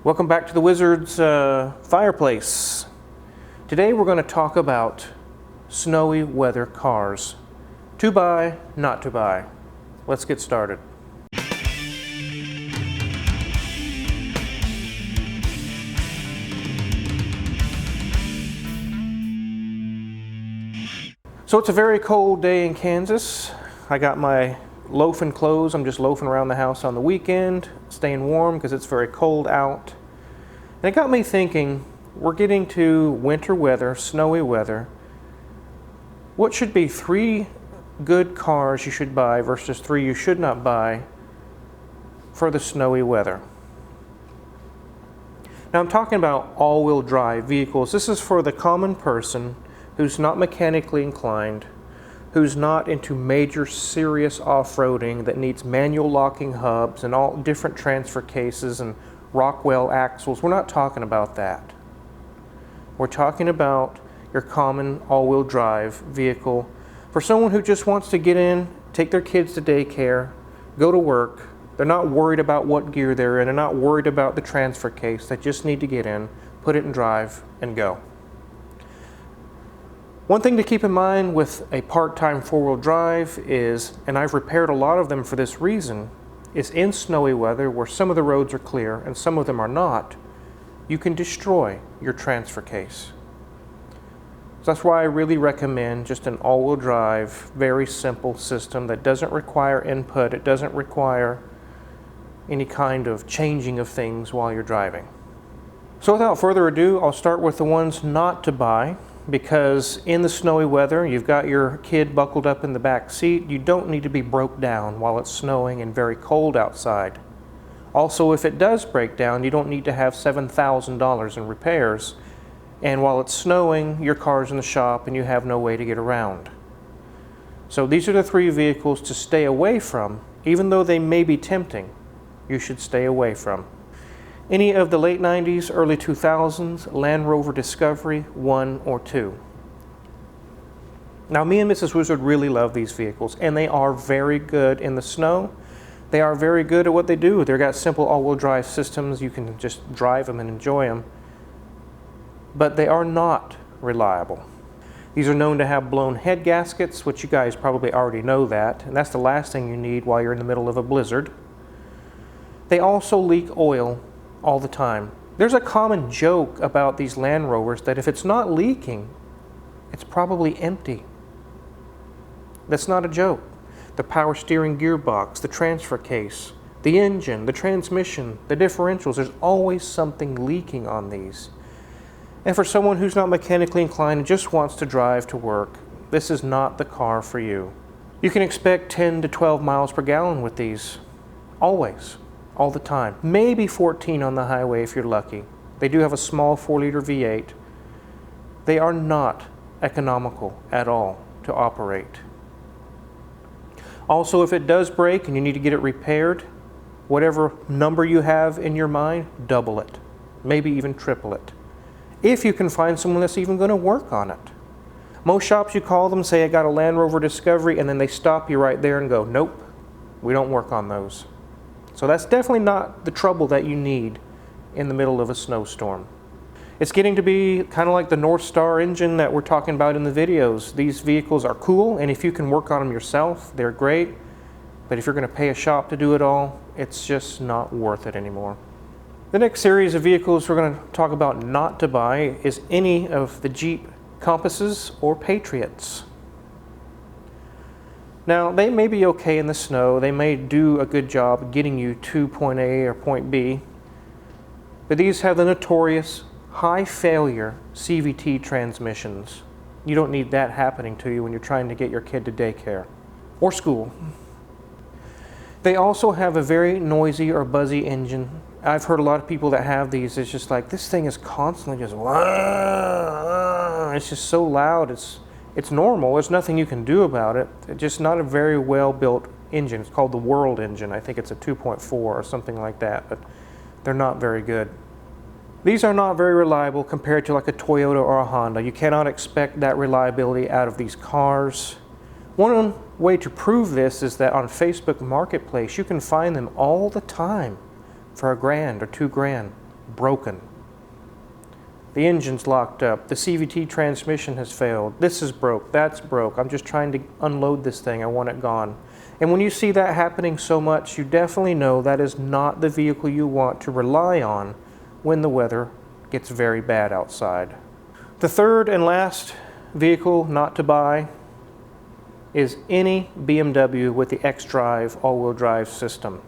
Welcome back to the Wizard's fireplace. Today we're going to talk about snowy weather cars. To buy, not to buy. Let's get started. So it's a very cold day in Kansas. I got my loafing clothes. I'm just loafing around the house on the weekend, staying warm because it's very cold out. And it got me thinking, we're getting to winter weather, snowy weather. What should be 3 good cars you should buy versus 3 you should not buy for the snowy weather? Now I'm talking about all-wheel drive vehicles. This is for the common person who's not mechanically inclined, who's not into major serious off-roading that needs manual locking hubs and all different transfer cases and Rockwell axles. We're not talking about that. We're talking about your common all-wheel drive vehicle for someone who just wants to get in, take their kids to daycare, go to work. They're not worried about what gear they're in. They're not worried about the transfer case. They just need to get in, put it in drive, and go. One thing to keep in mind with a part-time four-wheel drive is, and I've repaired a lot of them for this reason, is in snowy weather where some of the roads are clear and some of them are not, you can destroy your transfer case. So that's why I really recommend just an all-wheel drive, very simple system that doesn't require input. It doesn't require any kind of changing of things while you're driving. So without further ado, I'll start with the ones not to buy. Because in the snowy weather, you've got your kid buckled up in the back seat. You don't need to be broke down while it's snowing and very cold outside. Also, if it does break down, you don't need to have $7,000 in repairs. And while it's snowing, your car's in the shop and you have no way to get around. So these are the 3 vehicles to stay away from. Even though they may be tempting, you should stay away from. Any of the late 90s, early 2000s, Land Rover Discovery 1 or 2. Now me and Mrs. Wizard really love these vehicles, and they are very good in the snow. They are very good at what they do. They've got simple all-wheel drive systems. You can just drive them and enjoy them. But they are not reliable. These are known to have blown head gaskets, which you guys probably already know that, and that's the last thing you need while you're in the middle of a blizzard. They also leak oil all the time. There's a common joke about these Land Rovers that if it's not leaking, it's probably empty. That's not a joke. The power steering gearbox, the transfer case, the engine, the transmission, the differentials, there's always something leaking on these. And for someone who's not mechanically inclined and just wants to drive to work, this is not the car for you. You can expect 10 to 12 miles per gallon with these, always. All the time. Maybe 14 on the highway if you're lucky. They do have a small 4-liter V8. They are not economical at all to operate. Also, if it does break and you need to get it repaired, whatever number you have in your mind, double it. Maybe even triple it. If you can find someone that's even going to work on it. Most shops you call them, say I got a Land Rover Discovery, and then they stop you right there and go, nope, we don't work on those. So that's definitely not the trouble that you need in the middle of a snowstorm. It's getting to be kind of like the North Star engine that we're talking about in the videos. These vehicles are cool, and if you can work on them yourself, they're great. But if you're going to pay a shop to do it all, it's just not worth it anymore. The next series of vehicles we're going to talk about not to buy is any of the Jeep Compasses or Patriots. Now, they may be okay in the snow. They may do a good job getting you to point A or point B. But these have the notorious high failure CVT transmissions. You don't need that happening to you when you're trying to get your kid to daycare or school. They also have a very noisy or buzzy engine. I've heard a lot of people that have these, it's just like, this thing is constantly just, it's just so loud. It's normal. There's nothing you can do about it. It's just not a very well-built engine. It's called the World engine. I think it's a 2.4 or something like that, but they're not very good. These are not very reliable compared to like a Toyota or a Honda. You cannot expect that reliability out of these cars. One way to prove this is that on Facebook Marketplace, you can find them all the time for $1,000 or $2,000. broken. The engine's locked up. The CVT transmission has failed. This is broke. That's broke. I'm just trying to unload this thing. I want it gone. And when you see that happening so much, you definitely know that is not the vehicle you want to rely on when the weather gets very bad outside. The third and last vehicle not to buy is any BMW with the xDrive all-wheel drive system.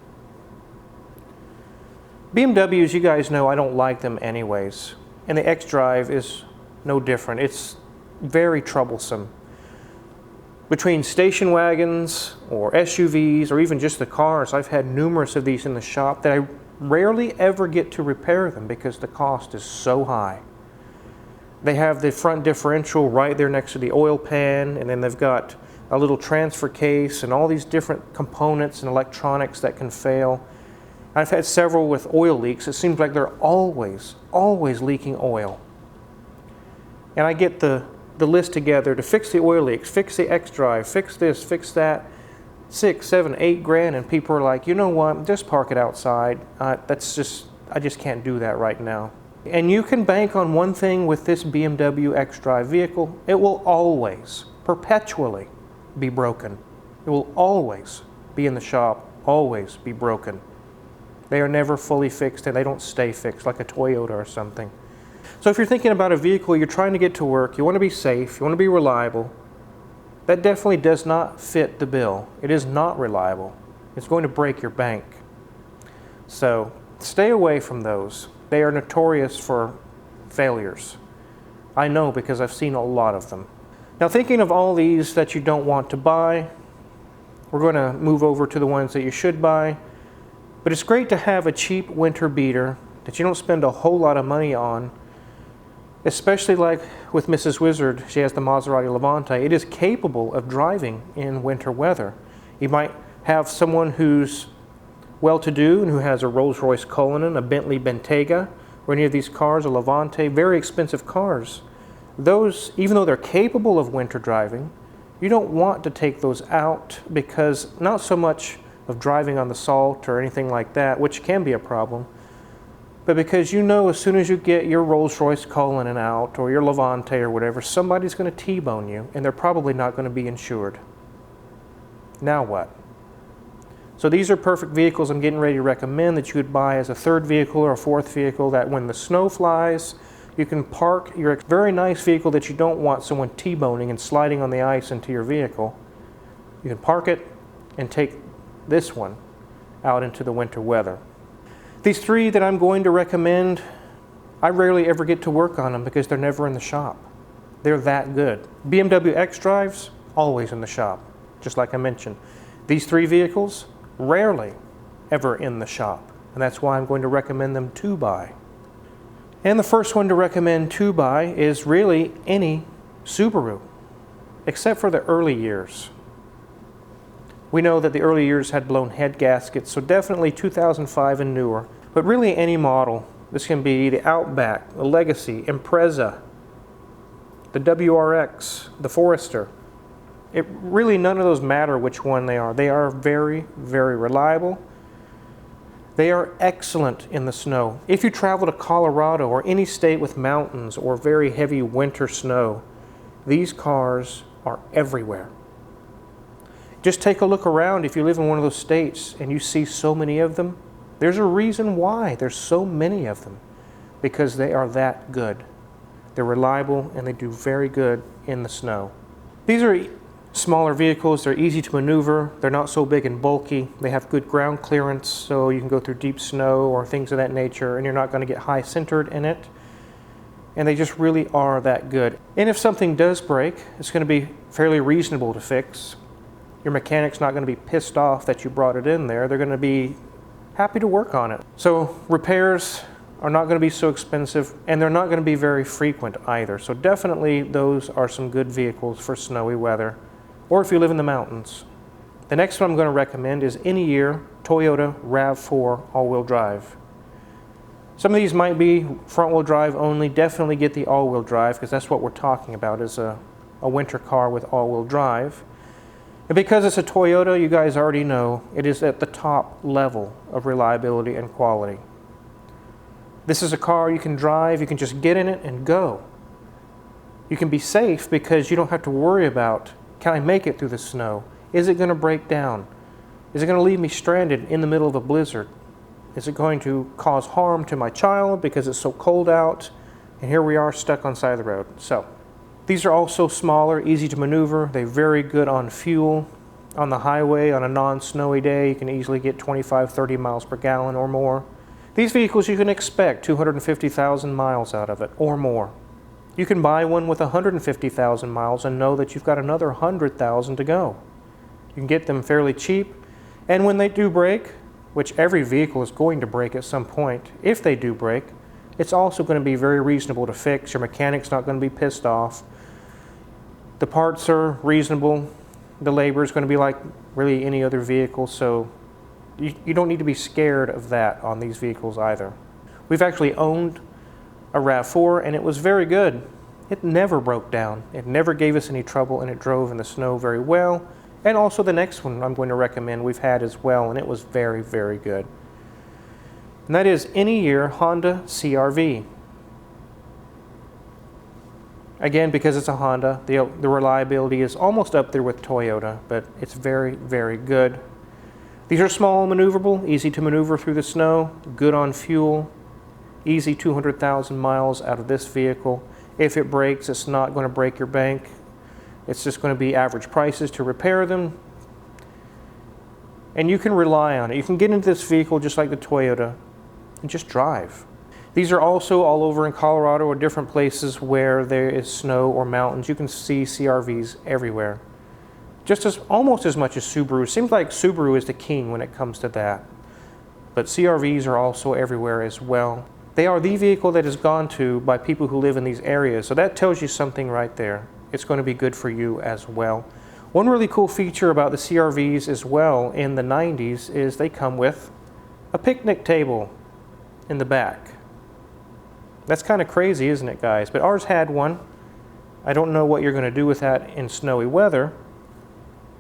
BMWs, you guys know I don't like them anyways. And the xDrive is no different. It's very troublesome. Between station wagons or SUVs or even just the cars, I've had numerous of these in the shop that I rarely ever get to repair them because the cost is so high. They have the front differential right there next to the oil pan, and then they've got a little transfer case and all these different components and electronics that can fail. I've had several with oil leaks. It seems like they're always leaking oil. And I get the list together to fix the oil leaks, fix the xDrive, fix this, fix that, 6, 7, 8 grand, and people are like, you know what, just park it outside. I just can't do that right now. And you can bank on one thing with this BMW xDrive vehicle: it will always, perpetually be broken. It will always be in the shop, always be broken. They are never fully fixed, and they don't stay fixed like a Toyota or something. So if you're thinking about a vehicle, you're trying to get to work, you want to be safe, you want to be reliable, that definitely does not fit the bill. It is not reliable. It's going to break your bank. So stay away from those. They are notorious for failures. I know because I've seen a lot of them. Now, thinking of all these that you don't want to buy, we're going to move over to the ones that you should buy. But it's great to have a cheap winter beater that you don't spend a whole lot of money on, especially like with Mrs. Wizard. She has the Maserati Levante. It is capable of driving in winter weather. You might have someone who's well-to-do and who has a Rolls-Royce Cullinan, a Bentley Bentayga, or any of these cars, a Levante, very expensive cars. Those, even though they're capable of winter driving, you don't want to take those out because not so much of driving on the salt or anything like that, which can be a problem, but because you know as soon as you get your Rolls-Royce Cullinan out or your Levante or whatever, somebody's going to T-bone you, and they're probably not going to be insured. Now what? So these are perfect vehicles I'm getting ready to recommend that you would buy as a third vehicle or a fourth vehicle, that when the snow flies, you can park your very nice vehicle that you don't want someone T-boning and sliding on the ice into your vehicle. You can park it and take this one out into the winter weather. These three that I'm going to recommend, I rarely ever get to work on them because they're never in the shop. They're that good. BMW xDrives, always in the shop, just like I mentioned. These three vehicles, rarely ever in the shop, and that's why I'm going to recommend them to buy. And the first one to recommend to buy is really any Subaru, except for the early years. We know that the early years had blown head gaskets, so definitely 2005 and newer. But really any model. This can be the Outback, the Legacy, Impreza, the WRX, the Forester. Really none of those matter which one they are. They are very, very reliable. They are excellent in the snow. If you travel to Colorado or any state with mountains or very heavy winter snow, these cars are everywhere. Just take a look around. If you live in one of those states and you see so many of them, there's a reason why there's so many of them, because they are that good. They're reliable and they do very good in the snow. These are smaller vehicles. They're easy to maneuver. They're not so big and bulky. They have good ground clearance, so you can go through deep snow or things of that nature, and you're not going to get high centered in it. And they just really are that good. And if something does break, it's going to be fairly reasonable to fix. Your mechanic's not going to be pissed off that you brought it in there. They're going to be happy to work on it. So repairs are not going to be so expensive, and they're not going to be very frequent either. So definitely those are some good vehicles for snowy weather, or if you live in the mountains. The next one I'm going to recommend is any year Toyota RAV4 all-wheel drive. Some of these might be front-wheel drive only. Definitely get the all-wheel drive, because that's what we're talking about, is a winter car with all-wheel drive. And because it's a Toyota, you guys already know, it is at the top level of reliability and quality. This is a car you can drive, you can just get in it and go. You can be safe because you don't have to worry about, can I make it through the snow? Is it going to break down? Is it going to leave me stranded in the middle of a blizzard? Is it going to cause harm to my child because it's so cold out? And here we are stuck on the side of the road. So these are also smaller, easy to maneuver. They're very good on fuel. On the highway, on a non-snowy day, you can easily get 25, 30 miles per gallon or more. These vehicles you can expect 250,000 miles out of it or more. You can buy one with 150,000 miles and know that you've got another 100,000 to go. You can get them fairly cheap, and when they do break, which every vehicle is going to break at some point, if they do break, it's also going to be very reasonable to fix. Your mechanic's not going to be pissed off. The parts are reasonable. The labor is going to be like really any other vehicle, so you don't need to be scared of that on these vehicles either. We've actually owned a RAV4 and it was very good. It never broke down. It never gave us any trouble, and it drove in the snow very well. And also the next one I'm going to recommend we've had as well, and it was very, very good. And that is any year Honda CR-V. Again, because it's a Honda, the reliability is almost up there with Toyota, but it's very, very good. These are small and maneuverable, easy to maneuver through the snow, good on fuel, easy 200,000 miles out of this vehicle. If it breaks, it's not going to break your bank. It's just going to be average prices to repair them. And you can rely on it. You can get into this vehicle just like the Toyota and just drive. These are also all over in Colorado or different places where there is snow or mountains. You can see CR-Vs everywhere. Almost as much as Subaru. Seems like Subaru is the king when it comes to that. But CR-Vs are also everywhere as well. They are the vehicle that is gone to by people who live in these areas. So that tells you something right there. It's going to be good for you as well. One really cool feature about the CR-Vs as well in the 90s is they come with a picnic table in the back. That's kind of crazy, isn't it, guys? But ours had one. I don't know what you're going to do with that in snowy weather,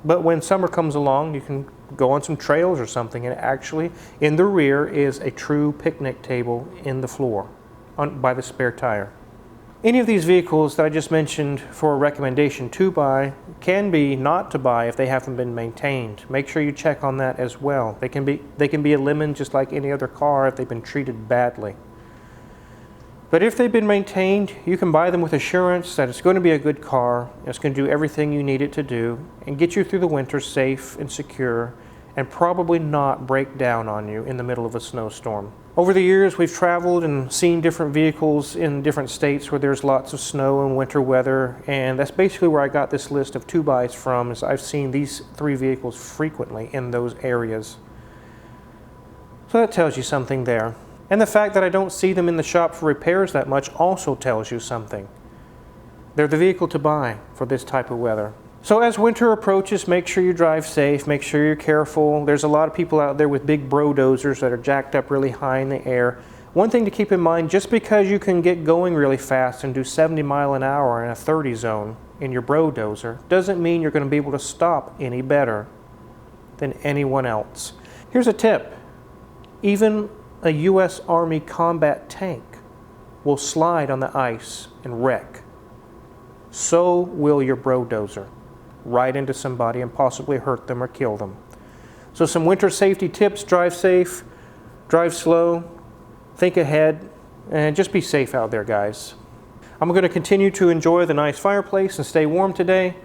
but when summer comes along, you can go on some trails or something, and actually in the rear is a true picnic table in the floor by the spare tire. Any of these vehicles that I just mentioned for a recommendation to buy can be not to buy if they haven't been maintained. Make sure you check on that as well. They can be a lemon just like any other car if they've been treated badly. But if they've been maintained, you can buy them with assurance that it's going to be a good car, it's going to do everything you need it to do, and get you through the winter safe and secure, and probably not break down on you in the middle of a snowstorm. Over the years, we've traveled and seen different vehicles in different states where there's lots of snow and winter weather, and that's basically where I got this list of 2-buys from, is I've seen these 3 vehicles frequently in those areas. So that tells you something there. And the fact that I don't see them in the shop for repairs that much also tells you something. They're the vehicle to buy for this type of weather. So as winter approaches, make sure you drive safe, make sure you're careful. There's a lot of people out there with big brodozers that are jacked up really high in the air. One thing to keep in mind, just because you can get going really fast and do 70 miles an hour in a 30 zone in your brodozer, doesn't mean you're going to be able to stop any better than anyone else. Here's a tip. Even a U.S. Army combat tank will slide on the ice and wreck. So will your brodozer. Right into somebody and possibly hurt them or kill them. So some winter safety tips: drive safe, drive slow, think ahead, and just be safe out there, guys. I'm going to continue to enjoy the nice fireplace and stay warm today.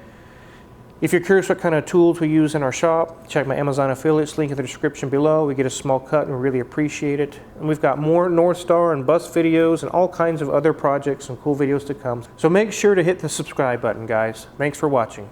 If you're curious what kind of tools we use in our shop, check my Amazon affiliates link in the description below. We get a small cut and we really appreciate it. And we've got more North Star and bus videos and all kinds of other projects and cool videos to come. So make sure to hit the subscribe button, guys. Thanks for watching.